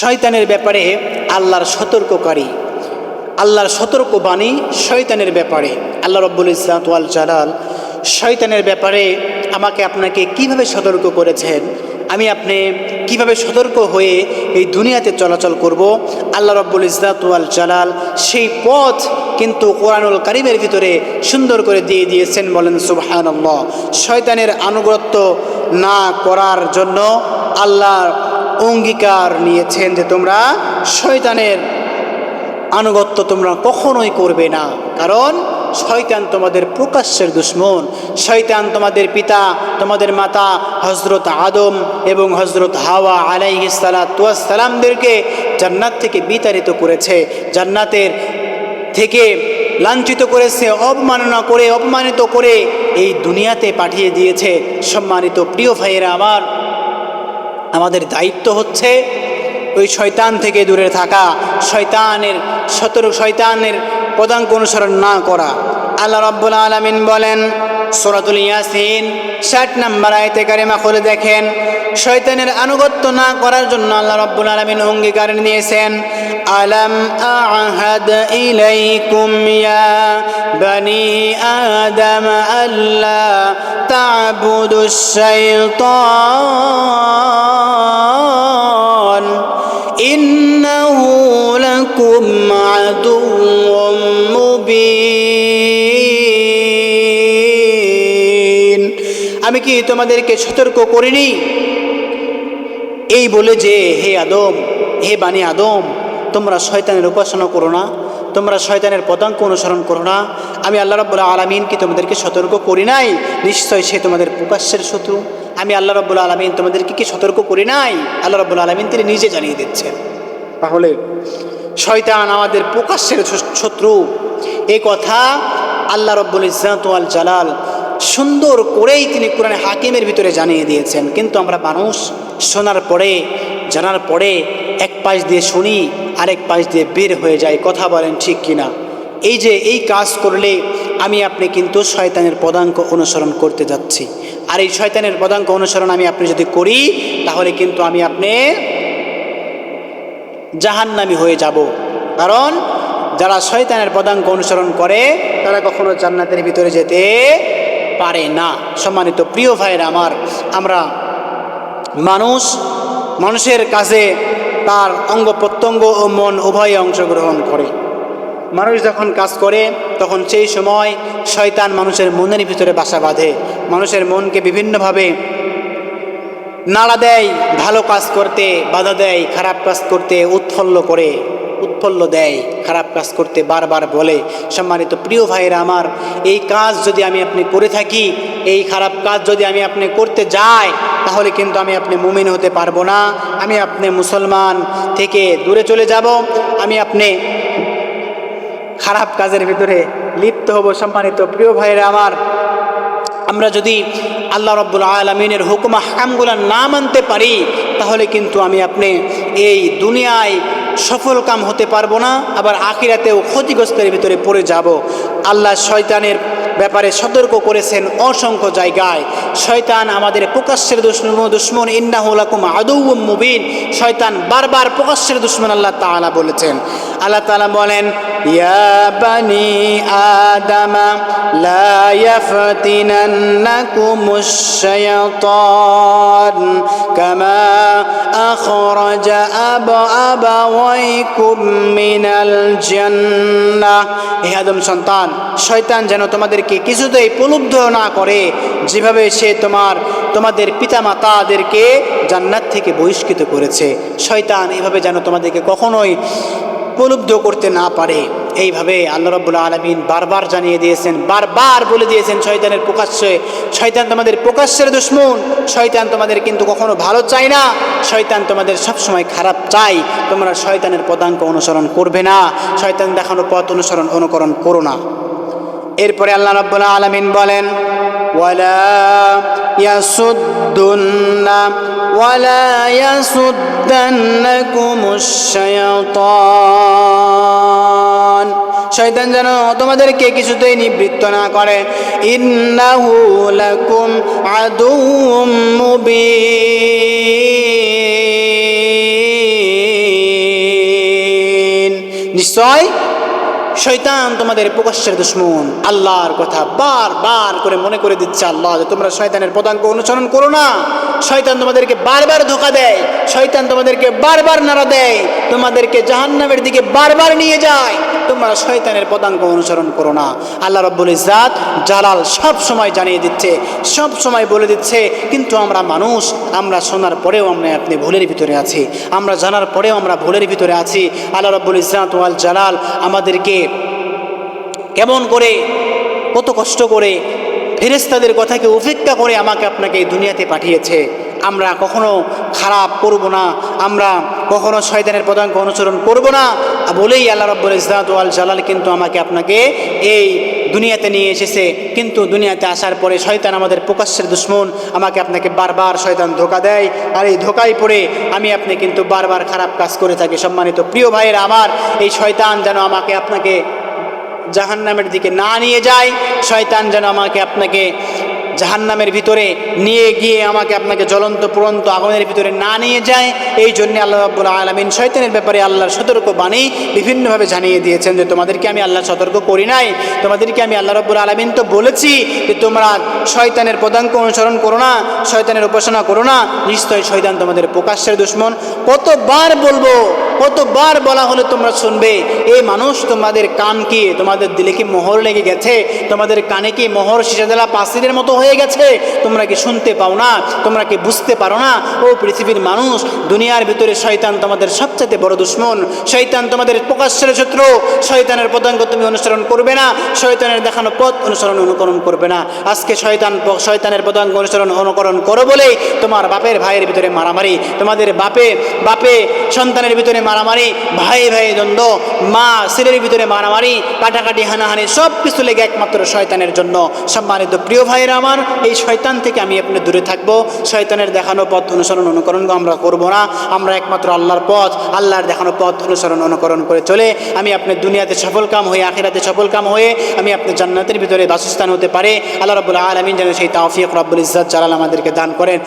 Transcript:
শয়তানের ব্যাপারে আল্লাহর সতর্ককারী, আল্লাহর সতর্কবাণী শয়তানের ব্যাপারে। আল্লাহ রব্বুল ইজ্জত ওয়াল জালাল শয়তানের ব্যাপারে আমাকে আপনাকে কিভাবে সতর্ক করেছেন, আমি আপনি কিভাবে সতর্ক হয়ে এই দুনিয়াতে চলাচল করব, আল্লাহ রব্বুল ইজ্জত ওয়াল জালাল সেই পথ কিন্তু কোরআনুল কারীমের ভিতরে সুন্দর করে দিয়ে দিয়েছেন। বলেন সুবহানাল্লাহ। শয়তানের আনুগত্য না করার জন্য আল্লাহ অঙ্গীকার নিয়েছেন যে তোমরা শয়তানের আনুগত্য তোমরা কখনোই করবে না, কারণ শয়তান তোমাদের প্রকাশ্যের দুশমন। শয়তান তোমাদের পিতা, তোমাদের মাতা হযরত আদম এবং হযরত হাওয়া আলাইহিস সালাতু ওয়াস সালামদেরকে জান্নাত থেকে বিতাড়িত করেছে, জান্নাতের থেকে লাঞ্ছিত করেছে, অপমানিত করে এই দুনিয়াতে পাঠিয়ে দিয়েছে। সম্মানিত প্রিয় ভাইয়েরা আমার, আমাদের দায়িত্ব হচ্ছে ওই শয়তান থেকে দূরে থাকা, শয়তানের পদাঙ্ক অনুসরণ না করা। আল্লাহ রাব্বুল আলামিন বলেন সূরাতুল ইয়াসিন 60 নম্বর আয়াতে কারিমা খুলে দেখেন, শয়তানের আনুগত্য না করার জন্য আল্লাহ রাব্বুল আলামিন অঙ্গীকার নিয়েছেন। আলাম আ'হাদ ইলাইকুম ইয়া বানি আদম আল্লা তা'বুদুশ শাইতান ইন্নাহু লাকুম আদুউম মুবিন। আমি কি তোমাদেরকে সতর্ক করিনি এই বলে যে হে আদম, হে বানি আদম, তোমরা শয়তানের উপাসনা করো না, তোমরা শয়তানের পদাঙ্ক অনুসরণ করো না। আমি আল্লাহ রাব্বুল আলামিন কি তোমাদেরকে সতর্ক করি নাই? নিশ্চয় সে তোমাদের প্রকাশ্যের শত্রু। আমি আল্লাহ রাব্বুল আলামিন তোমাদেরকে কি সতর্ক করি নাই? আল্লাহ রাব্বুল আলামিন তিনি নিজে জানিয়ে দিচ্ছেন। তাহলে শয়তান আমাদের প্রকাশ্যের শত্রু, এই কথা আল্লাহ রাব্বুল ইজ্জত ওয়াল জালাল সুন্দর করেই তিনি কোরআনে হাকিমের ভিতরে জানিয়ে দিয়েছেন। কিন্তু আমরা মানুষ শোনার পরে, জানার পরে এক পাশ দিয়ে শুনি, আরেক পাশ দিয়ে বের হয়ে যায়। কথা বলেন ঠিক কিনা? এই যে এই কাজ করলে আমি আপনি কিন্তু শয়তানের পদাঙ্ক অনুসরণ করতে যাচ্ছি। আর এই শয়তানের পদাঙ্ক অনুসরণ আমি আপনি যদি করি, তাহলে কিন্তু আমি আপনি জাহান্নামী হয়ে যাব। কারণ যারা শয়তানের পদাঙ্ক অনুসরণ করে তারা কখনো জান্নাতের ভিতরে যেতে পারে না। সম্মানিত প্রিয় ভাইয়েরা আমার, আমরা মানুষের কাজে তার অঙ্গ প্রত্যঙ্গ ও মন উভয়ে অংশগ্রহণ করে। মানুষ যখন কাজ করে তখন সেই সময় শয়তান মানুষের মনের ভিতরে বাসা বাঁধে, মানুষের মনকে বিভিন্নভাবে নাড়া দেয়, ভালো কাজ করতে বাধা দেয়, খারাপ কাজ করতে উৎফুল্ল দেয়, খারাপ কাজ করতে বারবার বলে। সম্মানিত প্রিয় ভাইয়েরা আমার, এই কাজ যদি আমি আপনি করে থাকি, এই খারাপ কাজ যদি আমি আপনি করতে যাই, তাহলে কিন্তু আমি আপনি মুমিন হতে পারবো না, আমি আপনি মুসলমান থেকে দূরে চলে যাব, আমি আপনি খারাপ কাজের ভিতরে লিপ্ত হব। সম্মানিত প্রিয় ভাইয়েরা আমার, আমরা যদি আল্লাহ রাব্বুল আলামিনের হুকুম আহকামগুলো না মানতে পারি, তাহলে কিন্তু আমি আপনি এই দুনিয়ায় সফল কাম হতে পারবো না, আবার আখিরাতেও ক্ষতিগ্রস্তের ভিতরে পড়ে যাব। আল্লাহ শয়তানের ব্যাপারে সতর্ক করেছেন অসংখ্য জায়গায়। শয়তান আমাদের প্রকাশ্যের দুশমন, ইন্নাহু লাকুম আদুউম মুবিন। শয়তান বারবার প্রকাশ্যের দুশমন আল্লাহ তাআলা বলেছেন। আল্লাহ তাআলা বলেন, ইয়া বানি আদম লা ইয়াফতিনান্নাকুমুশ শায়াতান কামা আখরাজা আবাওয়াইকুম মিনাল জান্নাহ। হে আদম সন্তান, শয়তান যেন তোমাদেরকে কিছুতেই প্রলুব্ধ না করে, যেভাবে সে তোমাদের পিতামাতাদেরকে জান্নাত থেকে বহিষ্কৃত করেছে। শয়তান এভাবে যেন তোমাদেরকে কখনোই প্রলুব্ধ করতে না পারে, এইভাবে আল্লাহ রাব্বুল আলামিন বারবার জানিয়ে দিয়েছেন, বারবার বলে দিয়েছেন শয়তানের প্রকাশ্যে। শয়তান তোমাদের প্রকাশ্যের দুশমন, শয়তান তোমাদের কিন্তু কখনো ভালো চায় না, শয়তান তোমাদের সবসময় খারাপ চাই। তোমরা শয়তানের পদাঙ্ক অনুসরণ করবে না, শয়তান দেখানো পথ অনুকরণ করো না। এরপরে আল্লাহ রাব্বুল আলামিন বলেন, ওয়ালা ইয়াসুদ্দান্নাকুমুশ শায়াতান। শয়তান যেন তোমাদেরকে কিছুতেই নিবৃত্ত না করে। ইন্নাহু লাকুম আদুউম মুবিন। নিশ্চয় শয়তান তোমাদের প্রকাশ্যের দুশমন। আল্লাহর কথা বারবার করে মনে করে দিচ্ছে আল্লাহ যে তোমরা শয়তানের পদাঙ্ক অনুসরণ করো না। শয়তান তোমাদেরকে বারবার ধোঁকা দেয়, শয়তান তোমাদেরকে বারবার নাড়া দেয়, তোমাদেরকে জাহান্নামের দিকে বারবার নিয়ে যায়। তোমরা শয়তানের পদাঙ্ক অনুসরণ করো না। আল্লাহ রাব্বুল ইজ্জাত জালাল সব সময় জানিয়ে দিচ্ছে, সব সময় বলে দিচ্ছে, কিন্তু আমরা মানুষ, আমরা শোনার পরেও আমরা আপনি ভুলের ভিতরে আছি, আমরা জানার পরেও আমরা ভুলের ভিতরে আছি। আল্লাহ রাব্বুল ইজ্জাত ওয়াল জালাল আমাদেরকে কেমন করে, কত কষ্ট করে ফেরেশতাদের কথাকে উপেক্ষা করে আমাকে আপনাকে এই দুনিয়াতে পাঠিয়েছে। আমরা কখনো খারাপ করব না, আমরা কখনো শয়তানের পদাঙ্ক অনুসরণ করব না বলেই আল্লাহ রাব্বুল ইজ্জাত ওয়াল জালাল কিন্তু আমাকে আপনাকে এই দুনিয়াতে নিয়ে এসেছে। কিন্তু দুনিয়াতে আসার পরে শয়তান আমাদের প্রকাশ্যের দুশমন, আমাকে আপনাকে বারবার শয়তান ধোঁকা দেয়, আর এই ধোঁকায় পড়ে আমি আপনি কিন্তু বারবার খারাপ কাজ করে থাকি। সম্মানিত প্রিয় ভাইয়েরা আমার, এই শয়তান যেন আমাকে আপনাকে জাহান্নামের দিকে না নিয়ে যায়, শয়তান যেন আমাকে আপনাকে জাহান্নামের ভিতরে নিয়ে গিয়ে আমাকে আপনাকে জ্বলন্ত পুরন্ত আগুনের ভিতরে না নিয়ে যায়। এই জন্য আল্লাহ রাব্বুল আলামিন শয়তানের ব্যাপারে আল্লাহর সতর্ক বাণী বিভিন্নভাবে জানিয়ে দিয়েছেন যে তোমাদেরকে আমি আল্লাহ সতর্ক করি নাই, তোমাদেরকে আমি আল্লাহ রাব্বুল আলামিন তো বলেছি যে তোমরা শয়তানের পদাঙ্ক অনুসরণ করো না, শয়তানের উপাসনা করো না, নিশ্চয়ই শয়তান তোমাদের প্রকাশ্যের দুশমন। কতবার বলবো, কতবার বলা হলে তোমরা শুনবে? এই মানুষ তোমাদের কান কি, তোমাদের দিলে কি মোহর লেগে গেছে? তোমাদের কানে কি মোহর শিশাদেলা পাসিরের মতো হয়ে গেছে? তোমরা কি শুনতে পাও না? তোমরা কি বুঝতে পারো না? ও পৃথিবীর মানুষ, দুনিয়ার ভিতরে শয়তান তোমাদের সবচেয়ে বড় দুশমন, শয়তান তোমাদের প্রকাশ্যের শত্রু। শয়তানের পদাঙ্ক তুমি অনুসরণ করবে না, শয়তানের দেখানো পথ অনুকরণ করবে না। আজকে শয়তানের পদাঙ্ক অনুকরণ করো বলেই তোমার বাপের ভাইয়ের ভিতরে মারামারি, তোমাদের বাপে সন্তানের ভিতরে মারামারি, ভাই দ্বন্দ্ব, মা ছেলের ভিতরে মারামারি, কাটাকাটি, হানাহানি, সব কিছু লেগে একমাত্র শয়তানের জন্য। সম্মানিত প্রিয় ভাইয়েরা আমার, এই শয়তান থেকে আমি আপনি দূরে থাকবো। শয়তানের দেখানো পথ অনুকরণ আমরা করব না। আমরা একমাত্র আল্লাহর পথ, আল্লাহর দেখানো পথ অনুকরণ করে চলে আমি আপনি দুনিয়াতে সফল কাম হয়ে, আখিরাতে সফল কাম হয়ে আমি আপনি জান্নাতের ভিতরে বাসস্থান হতে পারে। আল্লাহ রাব্বুল আলামিন যেন সেই তৌফিক রাব্বুল ইজ্জত জালাল আমাদেরকে দান করেন।